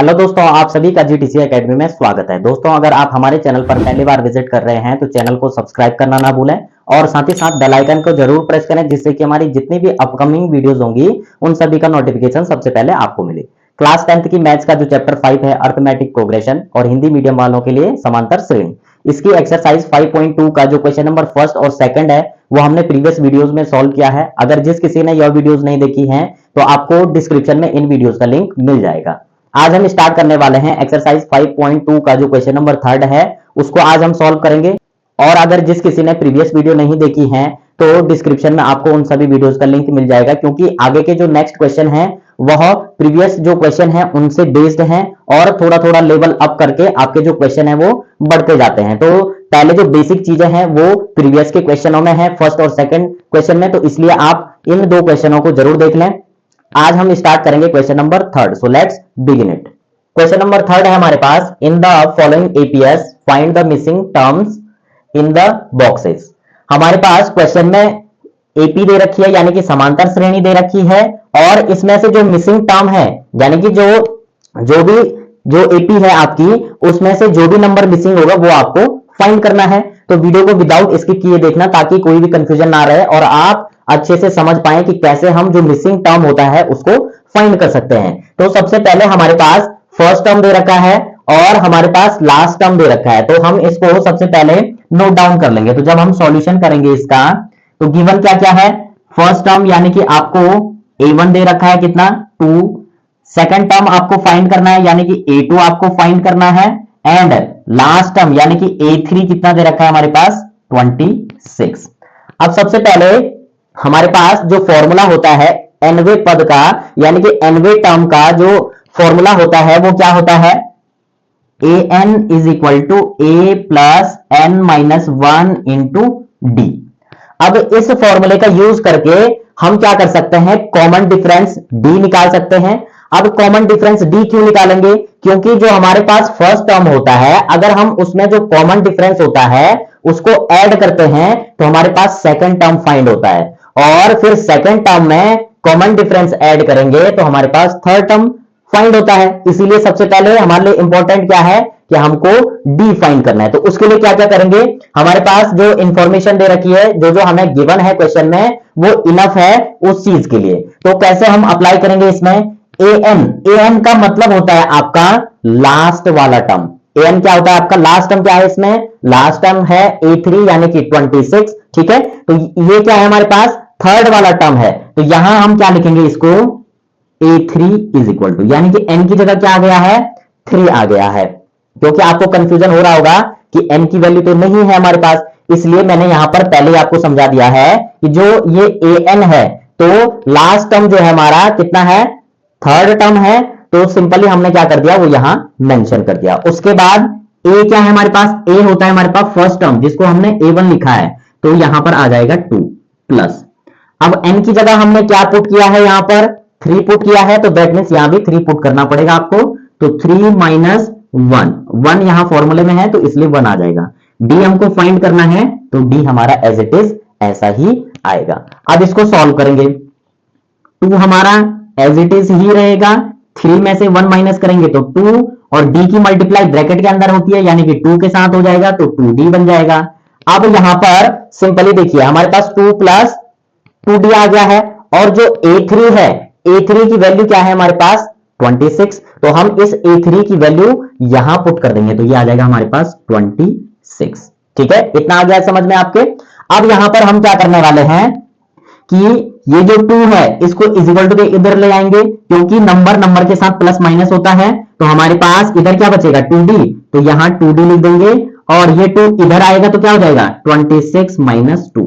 Hello दोस्तों, आप सभी का जीटीसी एकेडमी में स्वागत है। दोस्तों, अगर आप हमारे चैनल पर पहली बार विजिट कर रहे हैं तो चैनल को सब्सक्राइब करना ना भूलें और साथ ही साथ बेल आइकन को जरूर प्रेस करें, जिससे कि हमारी जितनी भी अपकमिंग वीडियोस होंगी उन सभी का नोटिफिकेशन सबसे पहले आपको मिले। क्लास 10th की मैथ्स का जो चैप्टर 5 है, अर्थमेटिक प्रोग्रेशन, और हिंदी मीडियम वालों के लिए समांतर श्रेणी, इसकी एक्सरसाइज 5.2 का जो क्वेश्चन नंबर फर्स्ट और सेकंड है वो हमने प्रीवियस वीडियोस में सॉल्व किया है। अगर जिस किसी ने यह वीडियोस नहीं देखी हैं तो आपको डिस्क्रिप्शन में इन वीडियोस का लिंक मिल जाएगा। आज हम स्टार्ट करने वाले हैं एक्सरसाइज 5.2 का जो क्वेश्चन नंबर थर्ड है उसको आज हम सॉल्व करेंगे। और अगर जिस किसी ने प्रीवियस वीडियो नहीं देखी है तो डिस्क्रिप्शन में आपको उन सभी वीडियोस का लिंक मिल जाएगा, क्योंकि आगे के जो नेक्स्ट क्वेश्चन है वह प्रीवियस जो क्वेश्चन है उनसे बेस्ड है और थोड़ा थोड़ा लेवल अप करके आपके जो क्वेश्चन है वो बढ़ते जाते हैं। तो पहले जो बेसिक चीजें हैं वो प्रीवियस के क्वेश्चनों में है, फर्स्ट और सेकंड क्वेश्चन में, तो इसलिए आप इन दो क्वेश्चनों को जरूर देख लें। आज हम स्टार्ट करेंगे question number third. So let's begin it. Question number third है हमारे पास, in the following APs find the missing terms in the boxes. हमारे पास क्वेश्चन में एपी दे रखी है, यानी कि समांतर श्रेणी दे रखी है, और इसमें से जो मिसिंग टर्म है, यानी कि जो एपी है आपकी, उसमें से जो भी नंबर मिसिंग होगा वो आपको फाइंड करना है। तो वीडियो को विदाउट स्किप किए देखना ताकि कोई भी कंफ्यूजन ना रहे और आप अच्छे से समझ पाए कि कैसे हम जो मिसिंग टर्म होता है उसको फाइंड कर सकते हैं। तो सबसे पहले हमारे पास फर्स्ट टर्म दे रखा है और हमारे पास लास्ट टर्म दे रखा है, तो हम इसको सबसे पहले नोट डाउन कर लेंगे। तो जब हम सॉल्यूशन करेंगे इसका तो गिवन क्या क्या है, फर्स्ट टर्म यानी कि आपको a1 दे रखा है कितना 2, सेकंड टर्म आपको फाइंड करना है यानी कि a2 आपको फाइंड करना है, एंड लास्ट टर्म यानी कि a3 कितना दे रखा है हमारे पास 26। अब सबसे पहले हमारे पास जो फॉर्मूला होता है nवे पद का, यानी कि nवे टर्म का जो फॉर्मूला होता है वो क्या होता है, an is equal to a plus n minus 1 into d. अब इस फॉर्मूले का यूज करके हम क्या कर सकते हैं, कॉमन डिफरेंस d निकाल सकते हैं। अब कॉमन डिफरेंस d क्यों निकालेंगे, क्योंकि जो हमारे पास फर्स्ट टर्म होता है अगर हम उसमें जो कॉमन डिफरेंस होता है उसको ऐड करते हैं तो हमारे पास सेकंड टर्म फाइंड होता है, और फिर सेकंड टर्म में कॉमन डिफरेंस ऐड करेंगे तो हमारे पास थर्ड टर्म फाइंड होता है। इसीलिए सबसे पहले हमारे लिए इंपॉर्टेंट क्या है कि हमको डी फाइंड करना है। तो उसके लिए क्या क्या करेंगे, हमारे पास जो इंफॉर्मेशन दे रखी है, जो हमें गिवन है क्वेश्चन में, वो इनफ है उस चीज के लिए। तो कैसे हम अप्लाई करेंगे इसमें, an का मतलब होता है आपका लास्ट वाला टर्म। an क्या होता है आपका लास्ट टर्म, क्या है इसमें लास्ट टर्म है a3 यानी कि 26, ठीक है। तो ये क्या है हमारे पास थर्ड वाला टर्म है, तो यहां हम क्या लिखेंगे इसको a3 इज इक्वल टू, यानी कि n की जगह क्या आ गया है 3 आ गया है, क्योंकि आपको कंफ्यूजन हो रहा होगा कि n की वैल्यू तो नहीं है हमारे पास, इसलिए मैंने यहां पर पहले आपको समझा दिया है कि जो ये an है तो लास्ट टर्म जो है हमारा कितना है, थर्ड टर्म है, तो सिंपली हमने क्या कर दिया वो यहां मेंशन कर दिया। उसके बाद a क्या है हमारे पास, a होता है हमारे पास फर्स्ट टर्म जिसको हमने a1 लिखा है, तो यहां पर आ जाएगा 2 प्लस, अब n की जगह हमने क्या पुट किया है, यहां पर 3 पुट किया है, तो दैट मींस यहां भी 3 पुट करना पड़ेगा आपको। तो 3 माइनस 1 यहां फॉर्मूले में है तो इसलिए 1 आ जाएगा। d हमको फाइंड करना है तो d हमारा एज इट इज ऐसा ही आएगा। अब इसको सॉल्व करेंगे, 2 हमारा एज इट इज ही रहेगा, 3 में से 1 माइनस करेंगे तो 2, और d की मल्टीप्लाई ब्रैकेट के अंदर होती है यानी कि 2 के साथ हो जाएगा तो 2d बन जाएगा। अब यहां पर सिंपली देखिए हमारे पास 2 प्लस 2d आ गया है, और जो a3 है, a3 की वैल्यू क्या है हमारे पास 26, तो हम इस a3 की वैल्यू यहां पुट कर देंगे तो ये आ जाएगा हमारे पास 26, ठीक है। इतना आ गया समझ में आपके। अब यहां पर हम क्या करने वाले हैं कि ये जो 2 है इसको इक्वल टू के इधर ले आएंगे, क्योंकि नंबर के साथ प्लस माइनस होता है, तो हमारे पास इधर क्या बचेगा 2d, तो यहां 2d लिख देंगे, और ये 2 इधर आएगा तो क्या हो जाएगा 26 minus 2,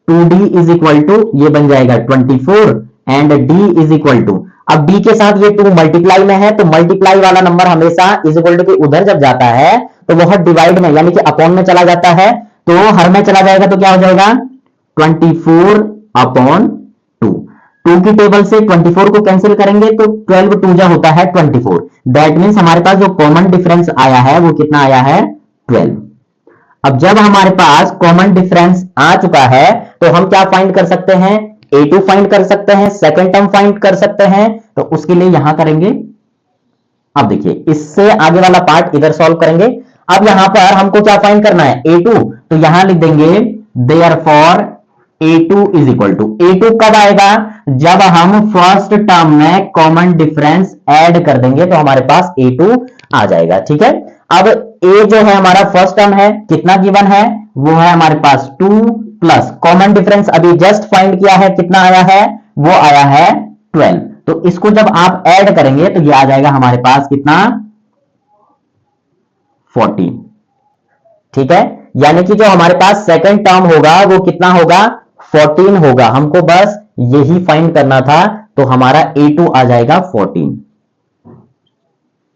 2d is equal to ये बन जाएगा 24, एंड d इज इक्वल टू, अब d के साथ ये 2 मल्टीप्लाई में है, तो मल्टीप्लाई वाला नंबर हमेशा इज इक्वल टू के उधर जब जाता है तो वह डिवाइड में यानी कि अपॉन में चला जाता है, तो हर में चला जाएगा तो क्या हो जाएगा 24 अपॉन 2 की टेबल से 24 को कैंसिल करेंगे तो 12 2 जा होता है 24, दैट मींस हमारे पास जो कॉमन डिफरेंस आया है वो कितना आया है 12। अब जब हमारे पास कॉमन डिफरेंस आ चुका है तो हम क्या फाइंड कर सकते हैं, a2 फाइंड कर सकते हैं, सेकंड टर्म फाइंड कर सकते हैं, तो उसके लिए यहां करेंगे अब देखिए इससे आगे वाला पार्ट इधर सॉल्व करेंगे। अब यहां पर हमको क्या फाइंड करना है, a2, तो यहां लिख देंगे therefore a2 is equal to, a2 कब आएगा, जब हम फर्स्ट टर्म में कॉमन डिफरेंस ऐड कर देंगे तो हमारे पास a2 आ जाएगा। ठीक है, अब a जो है हमारा फर्स्ट टर्म है, कितना गिवन है, वो है हमारे पास 2 प्लस कॉमन डिफरेंस अभी जस्ट फाइंड किया है, कितना आया है, वो आया है 12। तो इसको जब आप ऐड करेंगे तो ये आ जाएगा हमारे पास कितना, 14। ठीक है, यानी कि जो हमारे पास सेकंड टर्म होगा वो कितना होगा, 14 होगा। हमको बस यही फाइंड करना था, तो हमारा a2 आ जाएगा 14।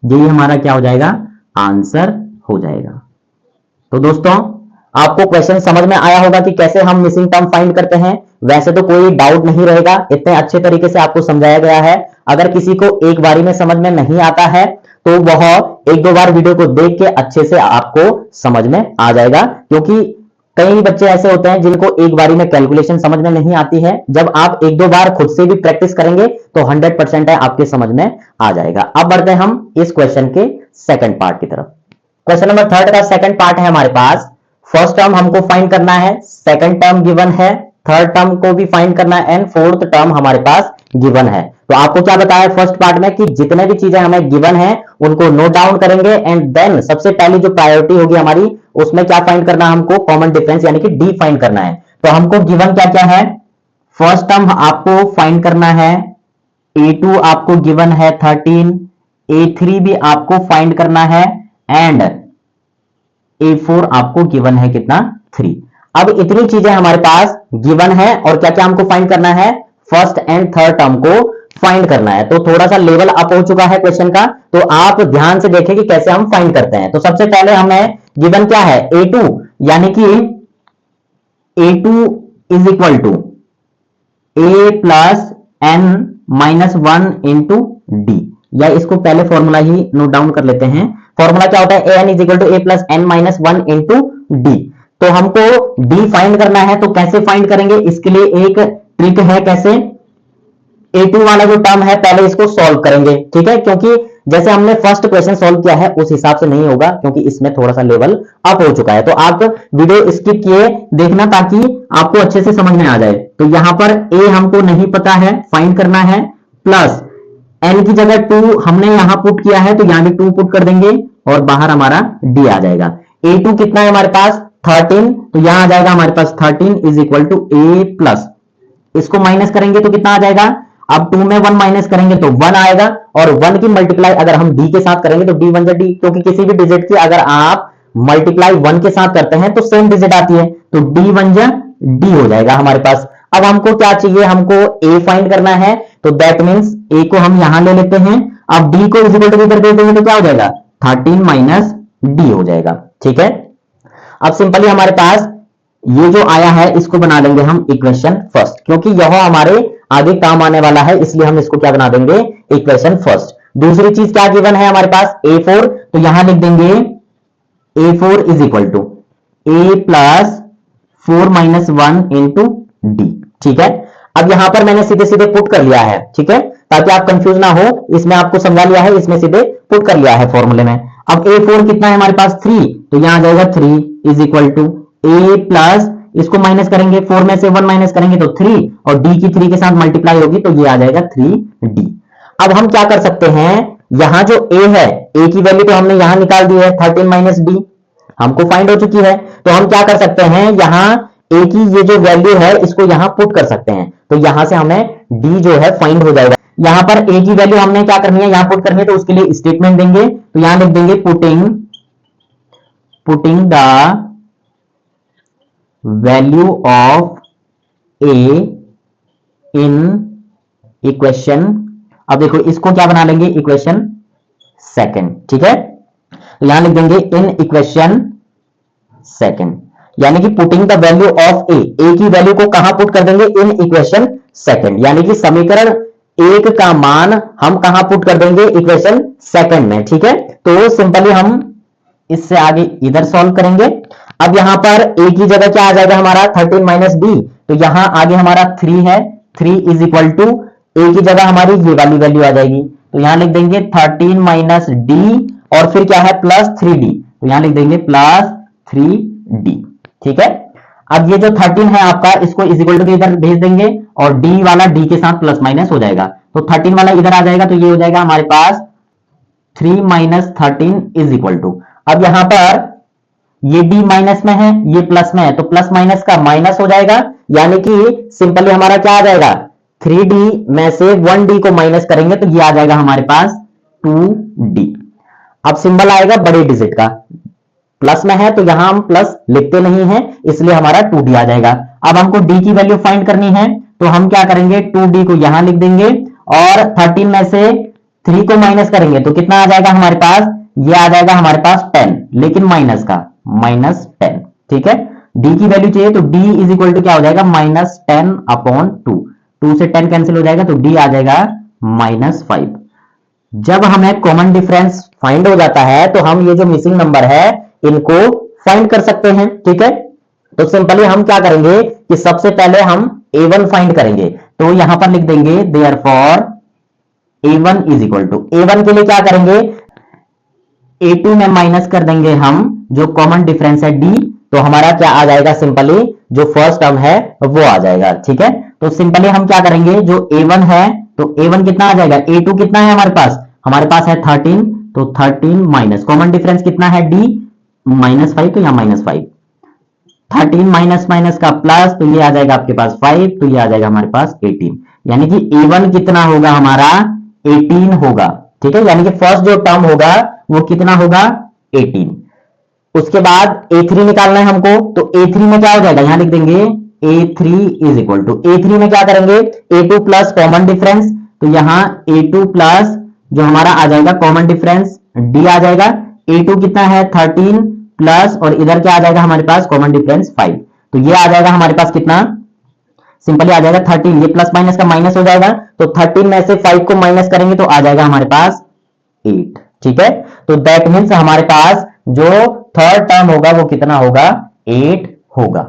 यही हमारा क्या हो जाएगा, आंसर हो जाएगा। तो दोस्तों आपको क्वेश्चन समझ में आया होगा कि कैसे हम मिसिंग टर्म फाइंड करते हैं। वैसे तो कोई डाउट नहीं रहेगा, इतने अच्छे तरीके से आपको समझाया गया है। अगर किसी को एक बारी में समझ में नहीं आता है तो वह एक दो बार वीडियो को देख के अच्छे से आपको समझ में आ जाएगा, क्योंकि कई बच्चे ऐसे होते हैं जिनको एक बारी में कैलकुलेशन समझ में नहीं आती है। जब आप एक दो बार खुद से भी प्रैक्टिस करेंगे तो 100% है आपके समझ में आ जाएगा। अब बढ़ते हैं हम इस क्वेश्चन के सेकंड पार्ट की तरफ। क्वेश्चन नंबर 3 का सेकंड पार्ट है हमारे पास। फर्स्ट टर्म हमको फाइंड करना है, सेकंड टर्म गिवन है, थर्ड टर्म को भी फाइंड करना है एंड फोर्थ टर्म हमारे पास गिवन है। तो आपको क्या बताया फर्स्ट पार्ट में कि जितने भी चीजें हमें गिवन है उनको नोट डाउन करेंगे एंड देन सबसे पहली जो प्रायोरिटी होगी हमारी, उसमें क्या फाइंड करना है हमको, कॉमन डिफरेंस यानी कि डी फाइंड करना है। तो हमको गिवन क्या क्या है, फर्स्ट टर्म आपको फाइंड करना है, a2 आपको गिवन है 13, a3 भी आपको फाइंड करना है एंड a4 आपको गिवन है कितना, 3। अब इतनी चीजें हमारे पास गिवन है और क्या क्या हमको फाइंड करना है, फर्स्ट एंड थर्ड टर्म को फाइंड करना है। तो थोड़ा सा लेवल अप हो चुका है क्वेश्चन का, तो आप ध्यान से देखें कि कैसे हम फाइंड करते हैं। तो सबसे पहले हमें गिवन क्या है, a2, यानी कि a2 is equal to a plus n minus 1 into d, या इसको पहले फॉर्मूला ही नोट डाउन कर लेते हैं। फॉर्मूला क्या होता है, an is equal to a plus n minus 1 into d. तो हमको d फाइंड करना है, तो कैसे फाइंड करेंगे, इसके लिए एक ट्रिक है। कैसे, a2 वाला जो टर्म है पहले इसको सॉल्व करेंगे। ठीक है, क्योंकि जैसे हमने फर्स्ट क्वेश्चन सॉल्व किया है उस हिसाब से नहीं होगा, क्योंकि इसमें थोड़ा सा लेवल अप हो चुका है। तो आप वीडियो स्किप किए देखना ताकि आपको अच्छे से समझ में आ जाए। तो यहां पर a हमको नहीं पता है, फाइंड करना है, प्लस n की जगह 2 हमने यहां पुट किया है तो यहां भी 2 पुट कर देंगे और बाहर हमारा d आ जाएगा। a2 कितना है हमारे पास, 13, तो यहां आ जाएगा हमारे पास 13 is equal to a plus, इसको माइनस करेंगे तो कितना आ जाएगा, अब 2 में 1 माइनस करेंगे तो 1 आएगा, और 1 की मल्टीप्लाई अगर हम d के साथ करेंगे तो d 1 जा d, क्योंकि किसी भी डिजिट की अगर आप मल्टीप्लाई 1 के साथ करते हैं तो सेम डिजिट आती है, तो d 1 जा d हो जाएगा हमारे पास। अब हमको क्या चाहिए, हमको a फाइंड करना है, तो दैट मीन्स a को हम यहां ले लेते हैं। अब d को इज इक्वल टू इधर दे देंगे तो क्या हो जाएगा, 13 माइनस d हो जाएगा। ठीक है, अब सिंपली हमारे पास ये जो आया है इसको बना देंगे हम इक्वेशन फर्स्ट, क्योंकि यह हमारे आगे काम आने वाला है, इसलिए हम इसको क्या बना देंगे, इक्वेशन फर्स्ट। दूसरी चीज क्या गिवन है हमारे पास, a4, तो यहां लिख देंगे a4 is equal to a plus 4 minus 1 into d. ठीक है, अब यहां पर मैंने सीधे सीधे पुट कर लिया है, ठीक है, ताकि आप कंफ्यूज ना हो, इसमें आपको समझा लिया है, इसमें सीधे पुट कर लिया है फॉर्मूले में। अब a4 कितना है हमारे पास, 3, तो यहां आ जाएगा 3 is equal to a plus, इसको माइनस करेंगे, 4 में से 1 माइनस करेंगे तो 3, और d की 3 के साथ मल्टीप्लाई होगी तो ये आ जाएगा 3d। अब हम क्या कर सकते हैं, यहां जो a है, a की वैल्यू तो हमने यहां निकाल दी है, 13 माइनस d हमको फाइंड हो चुकी है। तो हम क्या कर सकते हैं, यहां a की ये जो वैल्यू है इसको यहां पुट कर सकते हैं, तो यहां से हमें d जो है फाइंड हो जाएगा। यहां पर a की वैल्यू हमने क्या करनी है, यहां पुट करनी है, तो उसके लिए स्टेटमेंट देंगे, तो यहां लिख देंगे putting the value of a in equation. अब देखो इसको क्या बना लेंगे, इक्वेशन सेकंड। ठीक है, तो यहां लिख देंगे इन इक्वेशन सेकंड, यानी कि putting the value of a की वैल्यू को कहां पुट कर देंगे, इन इक्वेशन सेकंड, यानी कि समीकरण 1 का मान हम कहां पुट कर देंगे, इक्वेशन सेकंड में। ठीक है, तो सिंपली हम इससे आगे इधर सॉल्व करेंगे। अब यहां पर a की जगह क्या आ जाएगा हमारा, 13 माइनस d, तो यहां आगे हमारा 3 है, 3 इज इक्वल टू a की जगह हमारी ये वाली वैल्यू आ जाएगी, तो यहां लिख देंगे 13 माइनस डी और फिर क्या है प्लस 3d, तो यहां लिख देंगे प्लस 3d। ठीक है, अब ये जो 13 है आपका इसको इज इक्वल टू के इधर भेज देंगे और d वाला d के साथ प्लस माइनस हो जाएगा, तो 13 वाला इधर आ जाएगा, तो ये हो जाएगा हमारे पास 3 माइनस 13 इज इक्वल टू, अब यहां पर ये d माइनस में है ये प्लस में है, तो प्लस माइनस का माइनस हो जाएगा, यानी कि सिंपली हमारा क्या आ जाएगा 3d में से 1d को माइनस करेंगे तो ये आ जाएगा हमारे पास 2d। अब सिंबल आएगा बड़े डिजिट का, प्लस में है तो यहां हम प्लस लिखते नहीं है इसलिए हमारा 2d आ जाएगा। अब हमको d की वैल्यू फाइंड करनी है तो हम क्या करेंगे 2d को यहां लिख देंगे और 13 में से 3 को माइनस करेंगे तो कितना आ जाएगा हमारे पास, ये आ जाएगा हमारे पास 10, लेकिन माइनस का -10। ठीक है, d की वैल्यू चाहिए तो d इज इक्वल टू क्या हो जाएगा -10/2, 2 से 10 कैंसिल हो जाएगा तो d आ जाएगा -5। जब हमें कॉमन डिफरेंस फाइंड हो जाता है तो हम ये जो मिसिंग नंबर है इनको फाइंड कर सकते हैं। ठीक है, तो सिंपली हम क्या करेंगे कि सबसे पहले हम a1 फाइंड करेंगे, तो यहां पर लिख देंगे therefore a1 is equal to, a1 के लिए क्या करेंगे a2 में माइनस कर देंगे हम जो कॉमन डिफरेंस है d, तो हमारा क्या आ जाएगा सिंपली जो फर्स्ट टर्म है वो आ जाएगा। ठीक है, तो सिंपली हम क्या करेंगे जो a1 है तो a1 कितना आ जाएगा, a2 कितना है हमारे पास है 13, तो 13 माइनस कॉमन डिफरेंस कितना है d -5, तो यहां -5, 13 माइनस माइनस का प्लस तो ये आ जाएगा आपके पास 5, तो ये आ जाएगा हमारे पास 18, यानी कि a1 कितना होगा हमारा 18 होगा। ठीक है, यानी कि फर्स्ट जो टर्म होगा वो कितना होगा 18। उसके बाद a3 निकालना है हमको, तो a3 में क्या हो जाएगा यहां लिख देंगे a3 is equal to, a3 में क्या करेंगे a2 प्लस कॉमन डिफरेंस, तो यहां a2 प्लस जो हमारा आ जाएगा कॉमन डिफरेंस d आ जाएगा, a2 कितना है 13 प्लस और इधर क्या आ जाएगा हमारे पास कॉमन डिफरेंस 5, तो ये आ जाएगा हमारे पास कितना सिंपली आ जाएगा 13, ये प्लस माइनस का माइनस हो जाएगा, तो 13 में से 5 को माइनस करेंगे तो आ जाएगा हमारे पास 8। ठीक है, तो दैट मीन्स हमारे पास जो थर्ड टर्म होगा वो कितना होगा 8 होगा।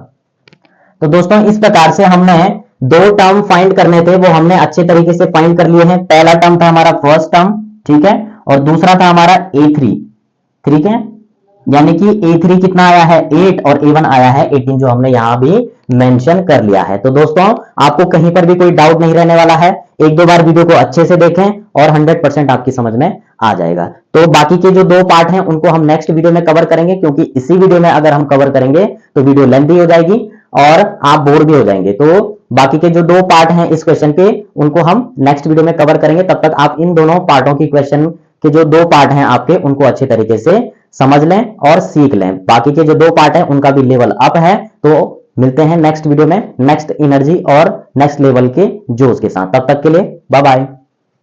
तो दोस्तों इस प्रकार से हमने दो टर्म फाइंड करने थे वो हमने अच्छे तरीके से फाइंड कर लिए हैं। पहला टर्म था हमारा फर्स्ट टर्म, ठीक है, और दूसरा था हमारा a3, ठीक है, यानी कि a3 कितना आया है 8 और a1 आया है 18, जो हमने यहां भी मेंशन कर लिया है। तो दोस्तों आपको कहीं पर भी कोई डाउट नहीं रहने वाला है, एक दो बार वीडियो को अच्छे से देखें और 100% आपकी समझ में आ जाएगा। तो बाकी के जो दो पार्ट हैं उनको हम नेक्स्ट वीडियो में कवर करेंगे, क्योंकि इसी वीडियो में अगर हम कवर करेंगे तो वीडियो लेंथी हो जाएगी और आप बोर भी हो जाएंगे। तो बाकी के जो दो पार्ट हैं इस क्वेश्चन के उनको हम नेक्स्ट वीडियो में कवर करेंगे। तब तक आप इन दोनों पार्टों की क्वेश्चन के जो दो पार्ट हैं आपके उनको अच्छे तरीके से समझ लें और सीख लें। बाकी के जो दो पार्ट हैं उनका भी लेवल अप है। तो मिलते हैं नेक्स्ट वीडियो में नेक्स्ट एनर्जी और नेक्स्ट लेवल के जोश के साथ। तब तक के लिए बाय बाय।